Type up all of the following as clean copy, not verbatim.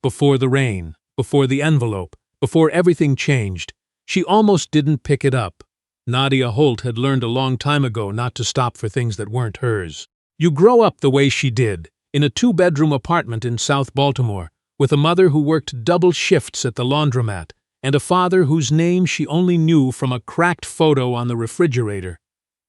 before the rain, before the envelope, before everything changed. She almost didn't pick it up. Nadia Holt had learned a long time ago not to stop for things that weren't hers. You grow up the way she did, in a 2-bedroom apartment in South Baltimore, with a mother who worked double shifts at the laundromat, and a father whose name she only knew from a cracked photo on the refrigerator.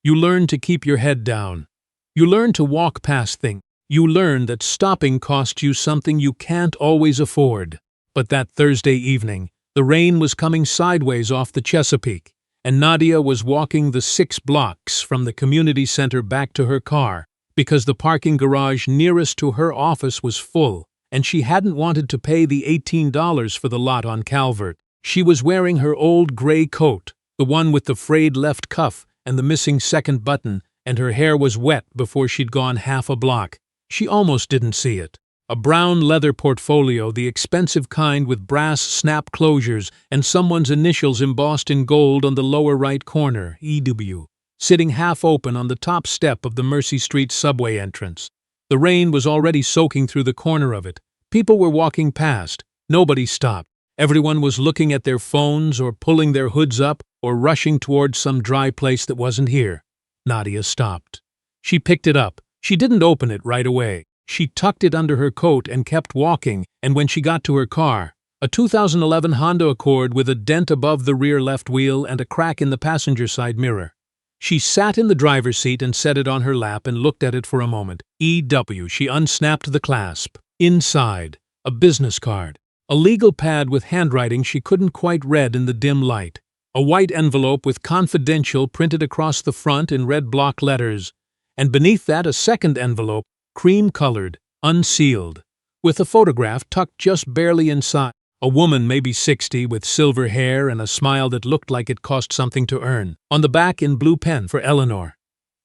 You learn to keep your head down. You learn to walk past things. You learn that stopping costs you something you can't always afford. But that Thursday evening, the rain was coming sideways off the Chesapeake, and Nadia was walking the 6 blocks from the community center back to her car, because the parking garage nearest to her office was full, and she hadn't wanted to pay the $18 for the lot on Calvert. She was wearing her old gray coat, the one with the frayed left cuff and the missing second button, and her hair was wet before she'd gone half a block. She almost didn't see it. A brown leather portfolio, the expensive kind with brass snap closures and someone's initials embossed in gold on the lower right corner, EW, sitting half open on the top step of the Mercy Street subway entrance. The rain was already soaking through the corner of it. People were walking past. Nobody stopped. Everyone was looking at their phones or pulling their hoods up or rushing towards some dry place that wasn't here. Nadia stopped. She picked it up. She didn't open it right away. She tucked it under her coat and kept walking, and when she got to her car, a 2011 Honda Accord with a dent above the rear left wheel and a crack in the passenger side mirror. She sat in the driver's seat and set it on her lap and looked at it for a moment. EW. She unsnapped the clasp. Inside, a business card. A legal pad with handwriting she couldn't quite read in the dim light. A white envelope with confidential printed across the front in red block letters. And beneath that a second envelope, cream-colored, unsealed, with a photograph tucked just barely inside. A woman, maybe 60, with silver hair and a smile that looked like it cost something to earn. On the back in blue pen for Eleanor.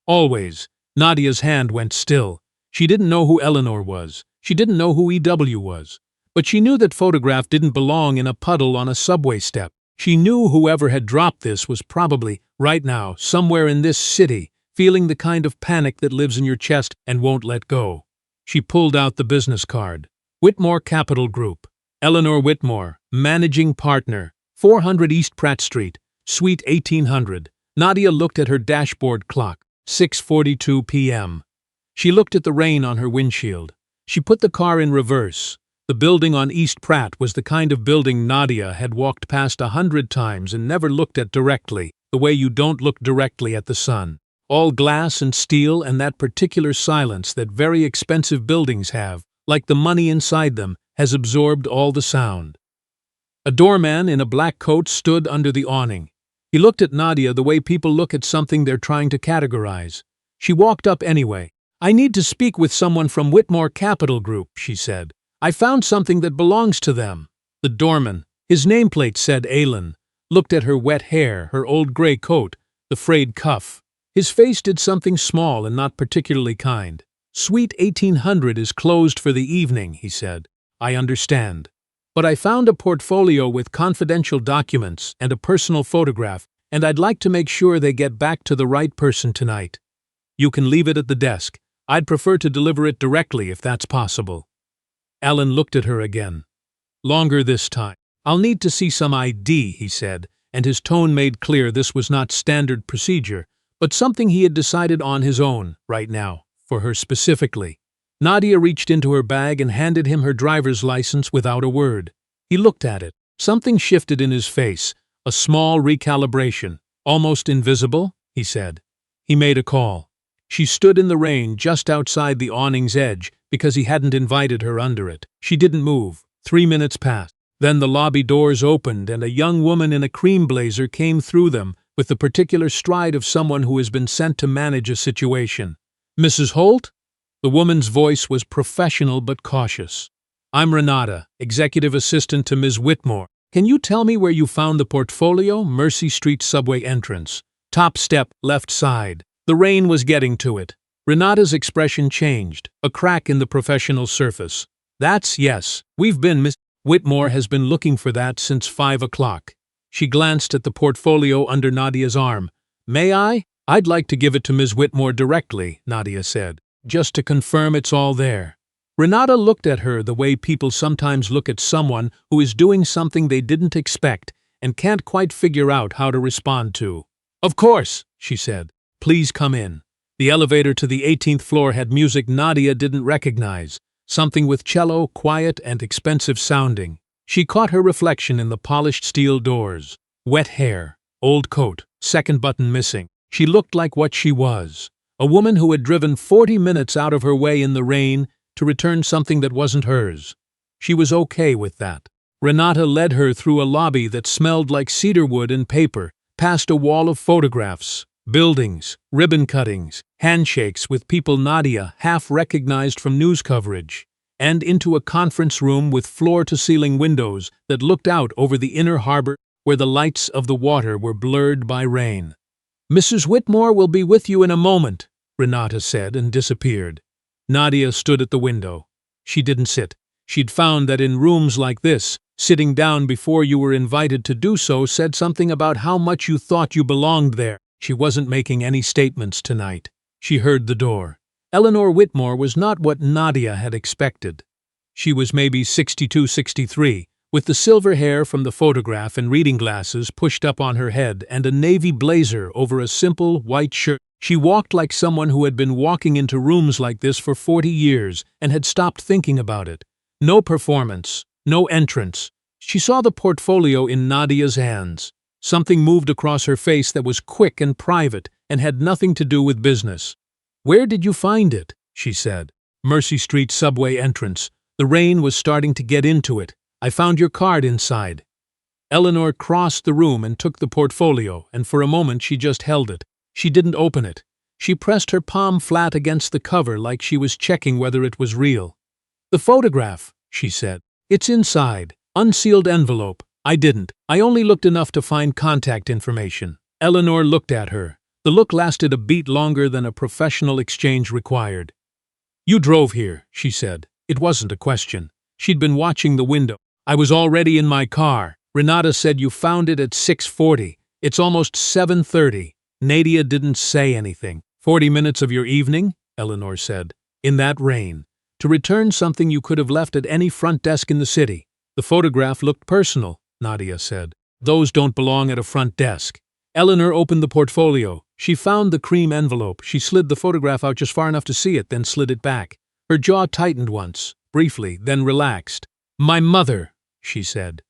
Always, Nadia's hand went still. She didn't know who Eleanor was. She didn't know who EW was. But she knew that photograph didn't belong in a puddle on a subway step. She knew whoever had dropped this was probably, right now, somewhere in this city, feeling the kind of panic that lives in your chest and won't let go. She pulled out the business card. Whitmore Capital Group. Eleanor Whitmore, Managing Partner, 400 East Pratt Street, Suite 1800. Nadia looked at her dashboard clock, 6:42 p.m. She looked at the rain on her windshield. She put the car in reverse. The building on East Pratt was the kind of building Nadia had walked past 100 times and never looked at directly, the way you don't look directly at the sun. All glass and steel and that particular silence that very expensive buildings have, like the money inside them, has absorbed all the sound. A doorman in a black coat stood under the awning. He looked at Nadia the way people look at something they're trying to categorize. She walked up anyway. "I need to speak with someone from Whitmore Capital Group," she said. "I found something that belongs to them." The doorman, his nameplate said Alan, looked at her wet hair, her old gray coat, the frayed cuff. His face did something small and not particularly kind. "Suite 1800 is closed for the evening," he said. "I understand. But I found a portfolio with confidential documents and a personal photograph, and I'd like to make sure they get back to the right person tonight. You can leave it at the desk. I'd prefer to deliver it directly if that's possible." Alan looked at her again. Longer this time. "I'll need to see some ID," he said, and his tone made clear this was not standard procedure, but something he had decided on his own, right now, for her specifically. Nadia reached into her bag and handed him her driver's license without a word. He looked at it. Something shifted in his face, a small recalibration. "Almost invisible," he said. He made a call. She stood in the rain just outside the awning's edge because he hadn't invited her under it. She didn't move. 3 minutes passed. Then the lobby doors opened and a young woman in a cream blazer came through them with the particular stride of someone who has been sent to manage a situation. "Mrs. Holt?" The woman's voice was professional but cautious. "I'm Renata, executive assistant to Ms. Whitmore. Can you tell me where you found the portfolio? Mercy Street subway entrance. Top step, left side." The rain was getting to it. Renata's expression changed, a crack in the professional surface. Yes, we've been Miss Whitmore has been looking for that since 5 o'clock. She glanced at the portfolio under Nadia's arm. "May I? I'd like to give it to Ms. Whitmore directly," Nadia said. "Just to confirm it's all there." Renata looked at her the way people sometimes look at someone who is doing something they didn't expect and can't quite figure out how to respond to. "Of course," she said. "Please come in." The elevator to the 18th floor had music Nadia didn't recognize, something with cello, quiet and expensive sounding. She caught her reflection in the polished steel doors. Wet hair, old coat, second button missing. She looked like what she was, a woman who had driven 40 minutes out of her way in the rain to return something that wasn't hers. She was okay with that. Renata led her through a lobby that smelled like cedarwood and paper, past a wall of photographs, buildings, ribbon cuttings, handshakes with people Nadia half recognized from news coverage, and into a conference room with floor-to-ceiling windows that looked out over the inner harbor where the lights of the water were blurred by rain. "Mrs. Whitmore will be with you in a moment," Renata said and disappeared. Nadia stood at the window. She didn't sit. She'd found that in rooms like this, sitting down before you were invited to do so said something about how much you thought you belonged there. She wasn't making any statements tonight. She heard the door. Eleanor Whitmore was not what Nadia had expected. She was maybe 62, 63, with the silver hair from the photograph and reading glasses pushed up on her head and a navy blazer over a simple white shirt. She walked like someone who had been walking into rooms like this for 40 years and had stopped thinking about it. No performance, no entrance. She saw the portfolio in Nadia's hands. Something moved across her face that was quick and private and had nothing to do with business. "Where did you find it?" she said. "Mercy Street subway entrance. The rain was starting to get into it. I found your card inside." Eleanor crossed the room and took the portfolio, and for a moment she just held it. She didn't open it. She pressed her palm flat against the cover like she was checking whether it was real. "The photograph," she said. "It's inside. Unsealed envelope. I didn't. I only looked enough to find contact information." Eleanor looked at her. The look lasted a beat longer than a professional exchange required. "You drove here," she said. It wasn't a question. She'd been watching the window. "I was already in my car. Renata said you found it at 6:40. It's almost 7:30. Nadia didn't say anything. 40 minutes of your evening?" Eleanor said. "In that rain. To return something you could have left at any front desk in the city." "The photograph looked personal," Nadia said. "Those don't belong at a front desk." Eleanor opened the portfolio. She found the cream envelope. She slid the photograph out just far enough to see it, then slid it back. Her jaw tightened once, briefly, then relaxed. "My mother," she said.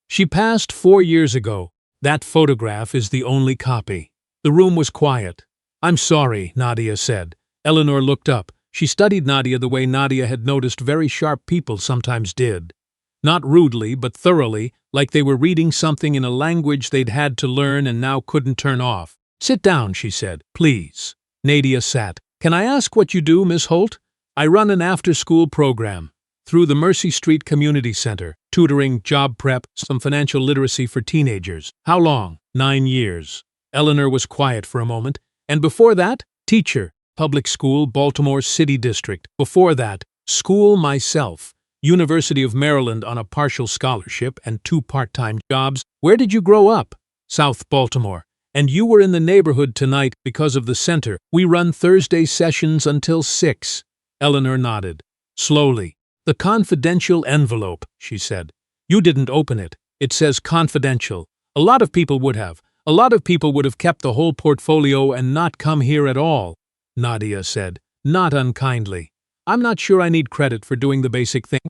"She passed 4 years ago. That photograph is the only copy." The room was quiet. "I'm sorry," Nadia said. Eleanor looked up. She studied Nadia the way Nadia had noticed very sharp people sometimes did. Not rudely, but thoroughly, like they were reading something in a language they'd had to learn and now couldn't turn off. "Sit down," she said. "Please." Nadia sat. "Can I ask what you do, Miss Holt?" "I run an after-school program through the Mercy Street Community Center, tutoring, job prep, some financial literacy for teenagers." "How long?" 9 years. Eleanor was quiet for a moment. "And before that?" "Teacher, public school, Baltimore City District. Before that, school myself. University of Maryland on a partial scholarship and 2 part-time jobs." "Where did you grow up?" "South Baltimore." "And you were in the neighborhood tonight because of the center. We run Thursday sessions until 6. Eleanor nodded. Slowly. "The confidential envelope," she said. "You didn't open it. It says confidential. A lot of people would have. A lot of people would have kept the whole portfolio and not come here at all," Nadia said, not unkindly. "I'm not sure I need credit for doing the basic thing."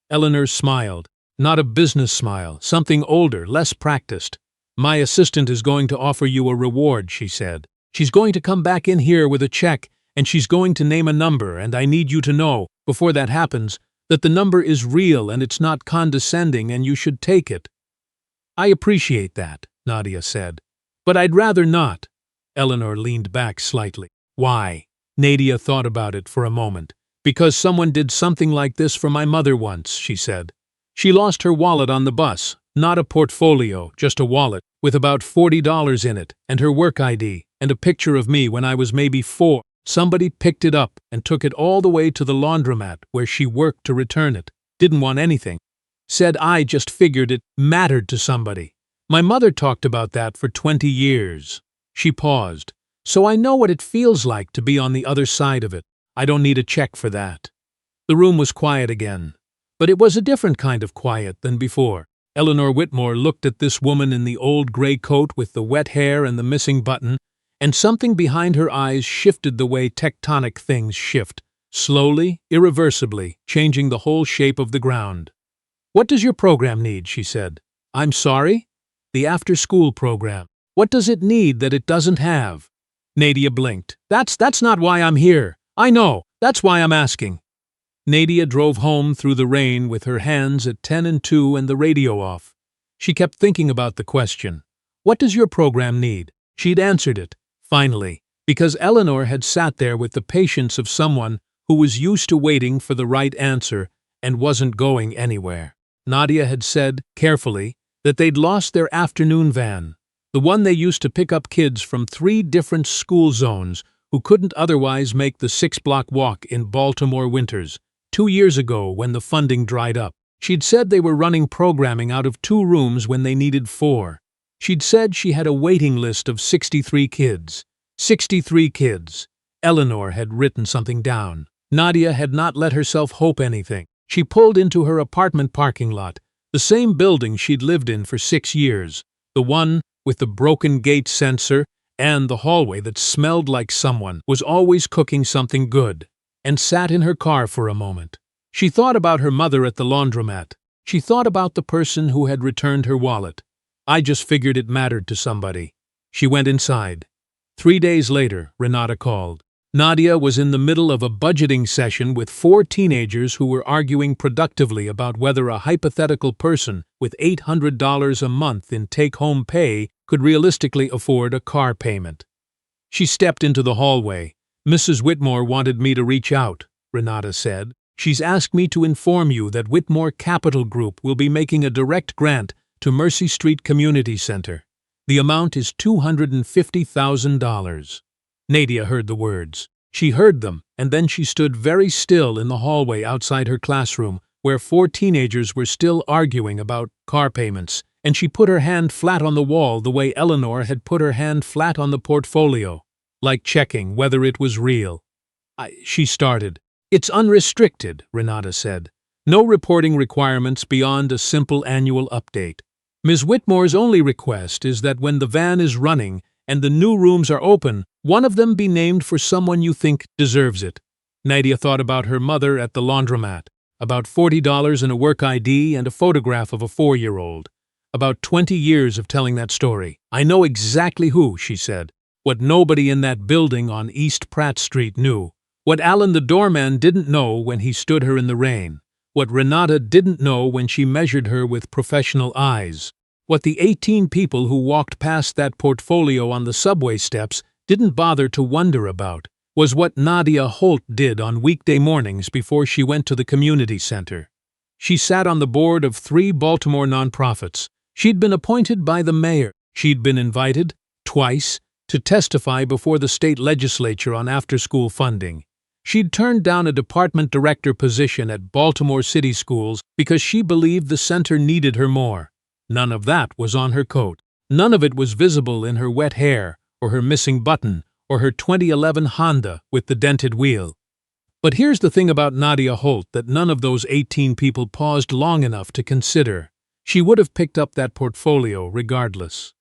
Eleanor smiled. Not a business smile, something older, less practiced. "My assistant is going to offer you a reward," she said. "She's going to come back in here with a check, and she's going to name a number, and I need you to know, before that happens, that the number is real and it's not condescending and you should take it." "I appreciate that," Nadia said. "But I'd rather not." Eleanor leaned back slightly. "Why?" Nadia thought about it for a moment. "Because someone did something like this for my mother once," she said. "She lost her wallet on the bus. Not a portfolio, just a wallet, with about $40 in it, and her work ID, and a picture of me when I was maybe 4. Somebody picked it up and took it all the way to the laundromat where she worked to return it. Didn't want anything. Said I just figured it mattered to somebody. My mother talked about that for 20 years. She paused. "So I know what it feels like to be on the other side of it. I don't need a check for that." The room was quiet again, but it was a different kind of quiet than before. Eleanor Whitmore looked at this woman in the old gray coat with the wet hair and the missing button, and something behind her eyes shifted the way tectonic things shift, slowly, irreversibly, changing the whole shape of the ground. "What does your program need?" she said. "I'm sorry?" "The after-school program. What does it need that it doesn't have?" Nadia blinked. That's not why I'm here. I know. That's why I'm asking." Nadia drove home through the rain with her hands at 10 and 2 and the radio off. She kept thinking about the question. What does your program need? She'd answered it, finally, because Eleanor had sat there with the patience of someone who was used to waiting for the right answer and wasn't going anywhere. Nadia had said, carefully, that they'd lost their afternoon van, the one they used to pick up kids from 3 different school zones who couldn't otherwise make the 6-block walk in Baltimore winters, 2 years ago when the funding dried up. She'd said they were running programming out of 2 rooms when they needed 4. She'd said she had a waiting list of 63 kids. 63 kids. Eleanor had written something down. Nadia had not let herself hope anything. She pulled into her apartment parking lot, the same building she'd lived in for 6 years, the one with the broken gate sensor and the hallway that smelled like someone was always cooking something good, and sat in her car for a moment. She thought about her mother at the laundromat. She thought about the person who had returned her wallet. I just figured it mattered to somebody. She went inside. 3 days later, Renata called. Nadia was in the middle of a budgeting session with 4 teenagers who were arguing productively about whether a hypothetical person with $800 a month in take-home pay could realistically afford a car payment. She stepped into the hallway. "Mrs. Whitmore wanted me to reach out," Renata said. "She's asked me to inform you that Whitmore Capital Group will be making a direct grant to Mercy Street Community Center. The amount is $250,000. Nadia heard the words. She heard them, and then she stood very still in the hallway outside her classroom, where 4 teenagers were still arguing about car payments, and she put her hand flat on the wall the way Eleanor had put her hand flat on the portfolio, like checking whether it was real. She started. "It's unrestricted," Renata said. "No reporting requirements beyond a simple annual update. Ms. Whitmore's only request is that when the van is running and the new rooms are open, one of them be named for someone you think deserves it." Nadia thought about her mother at the laundromat, about $40 in a work ID and a photograph of a 4-year-old. About 20 years of telling that story. "I know exactly who," she said. "What nobody in that building on East Pratt Street knew. What Alan the doorman didn't know when he stood her in the rain. What Renata didn't know when she measured her with professional eyes. What the 18 people who walked past that portfolio on the subway steps didn't bother to wonder about was what Nadia Holt did on weekday mornings before she went to the community center. She sat on the board of 3 Baltimore nonprofits. She'd been appointed by the mayor. She'd been invited, twice, to testify before the state legislature on after-school funding. She'd turned down a department director position at Baltimore City Schools because she believed the center needed her more. None of that was on her coat. None of it was visible in her wet hair, or her missing button, or her 2011 Honda with the dented wheel. But here's the thing about Nadia Holt that none of those 18 people paused long enough to consider. She would have picked up that portfolio regardless.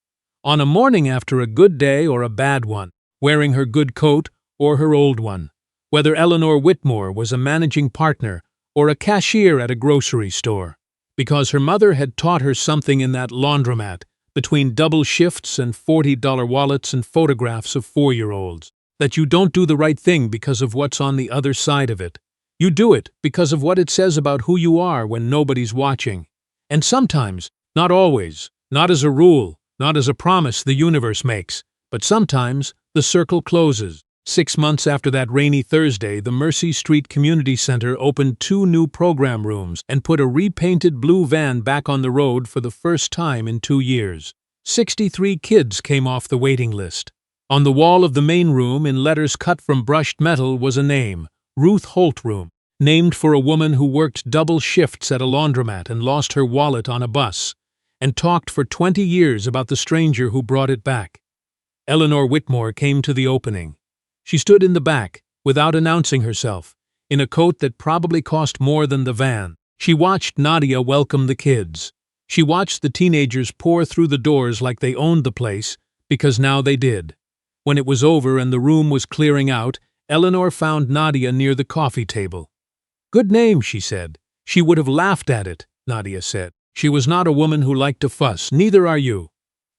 On a morning after a good day or a bad one, wearing her good coat or her old one, whether Eleanor Whitmore was a managing partner or a cashier at a grocery store, because her mother had taught her something in that laundromat, between double shifts and $40 wallets and photographs of 4-year-olds, that you don't do the right thing because of what's on the other side of it. You do it because of what it says about who you are when nobody's watching. And sometimes, not always, not as a rule, not as a promise the universe makes, but sometimes the circle closes. 6 months after that rainy Thursday, the Mercy Street Community Center opened 2 new program rooms and put a repainted blue van back on the road for the first time in 2 years. 63 kids came off the waiting list. On the wall of the main room, in letters cut from brushed metal, was a name, Ruth Holt Room, named for a woman who worked double shifts at a laundromat and lost her wallet on a bus, and talked for 20 years about the stranger who brought it back. Eleanor Whitmore came to the opening. She stood in the back, without announcing herself, in a coat that probably cost more than the van. She watched Nadia welcome the kids. She watched the teenagers pour through the doors like they owned the place, because now they did. When it was over and the room was clearing out, Eleanor found Nadia near the coffee table. "Good name," she said. "She would have laughed at it," Nadia said. "She was not a woman who liked to fuss, neither are you."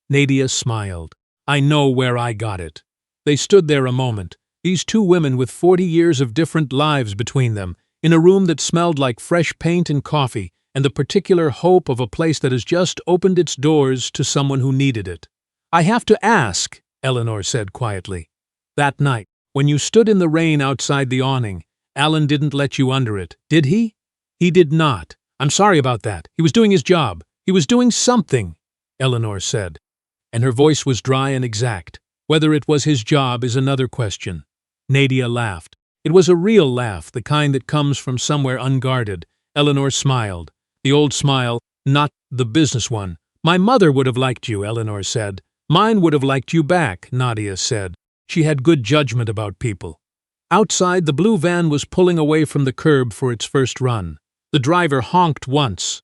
Nadia smiled. "I know where I got it." They stood there a moment, these two women with 40 years of different lives between them, in a room that smelled like fresh paint and coffee, and the particular hope of a place that has just opened its doors to someone who needed it. "I have to ask," Eleanor said quietly. "That night, when you stood in the rain outside the awning, Alan didn't let you under it, did he?" "He did not. I'm sorry about that. He was doing his job. He was doing something," Eleanor said. And her voice was dry and exact. Whether it was his job is another question. Nadia laughed. It was a real laugh, the kind that comes from somewhere unguarded. Eleanor smiled. The old smile, not the business one. "My mother would have liked you," Eleanor said. "Mine would have liked you back," Nadia said. She had good judgment about people. Outside, the blue van was pulling away from the curb for its first run. The driver honked once.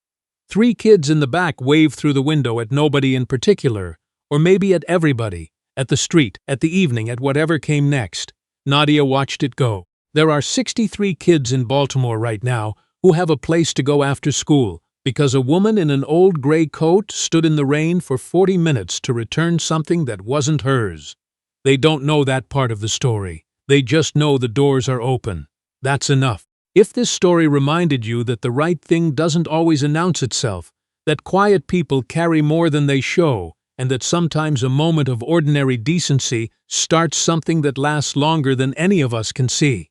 3 kids in the back waved through the window at nobody in particular, or maybe at everybody, at the street, at the evening, at whatever came next. Nadia watched it go. There are 63 kids in Baltimore right now who have a place to go after school, because a woman in an old gray coat stood in the rain for 40 minutes to return something that wasn't hers. They don't know that part of the story. They just know the doors are open. That's enough. If this story reminded you that the right thing doesn't always announce itself, that quiet people carry more than they show, and that sometimes a moment of ordinary decency starts something that lasts longer than any of us can see,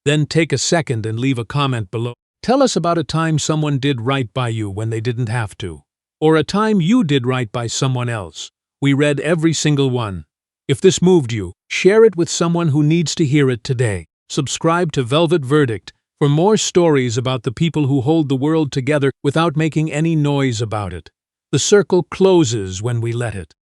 then take a second and leave a comment below. Tell us about a time someone did right by you when they didn't have to, or a time you did right by someone else. We read every single one. If this moved you, share it with someone who needs to hear it today. Subscribe to Velvet Verdict for more stories about the people who hold the world together without making any noise about it. The circle closes when we let it.